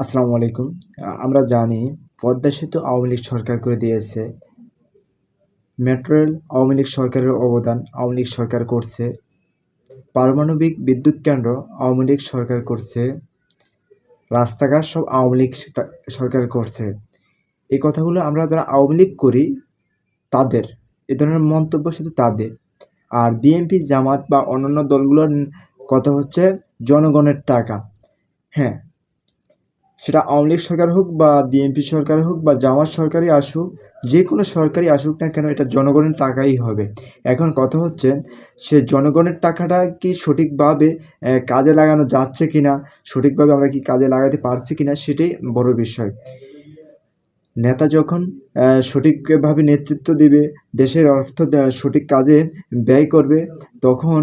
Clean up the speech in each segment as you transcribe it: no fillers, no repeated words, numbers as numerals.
আসসালামু আলাইকুম। আমরা জানি পদ্মা সেতু আওয়ামী লীগ সরকার করে দিয়েছে। মেট্রো রেল আওয়ামী লীগ সরকারের অবদান আওয়ামী লীগ সরকার করছে। পারমাণবিক বিদ্যুৎ কেন্দ্র আওয়ামী লীগ সরকার করছে। রাস্তাঘাট সব আওয়ামী লীগ সরকার করছে। এই কথাগুলো আমরা যারা আওয়ামী লীগ করি তাদের, এ ধরনের মন্তব্য শুধু তাদের। আর বিএনপি, জামাত বা অন্যান্য দলগুলোর কথা হচ্ছে জনগণের টাকা। হ্যাঁ, সেটা আওয়ামী লীগ সরকার হোক বা বিএনপি সরকার হোক বা জামাত সরকারই আসুক, যে কোনো সরকারই আসুক না কেন, এটা জনগণের টাকাই হবে। এখন কথা হচ্ছে সে জনগণের টাকাটা কি সঠিকভাবে কাজে লাগানো যাচ্ছে কি না, সঠিকভাবে আমরা কি কাজে লাগাতে পারছি কি না, সেটাই বড় বিষয়। নেতা যখন সঠিকভাবে নেতৃত্ব দেবে, দেশের অর্থ সঠিক কাজে ব্যয় করবে, তখন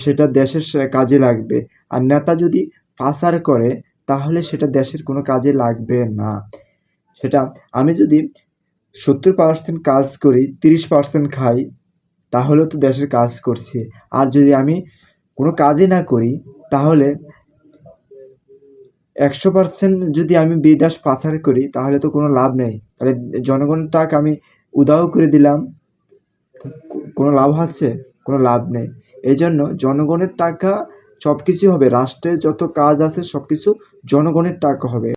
সেটা দেশের কাজে লাগবে। আর নেতা যদি পাচার করে, তাহলে সেটা দেশের কোনো কাজে লাগবে না। সেটা আমি যদি 70% কাজ করি, 30% খাই, তাহলেও তো দেশের কাজ করছি। আর যদি আমি কোনো কাজই না করি, তাহলে 100% যদি আমি বিদেশ পাচার করি, তাহলে তো কোনো লাভ নেই। তাহলে জনগণের টাকা আমি উধাও করে দিলাম, কোনো লাভ আছে? কোনো লাভ নেই। এজন্য জনগণের টাকা সব কিছু হবে। রাষ্ট্রের যত কাজ আছে সব কিছু জনগণের টাকা হবে।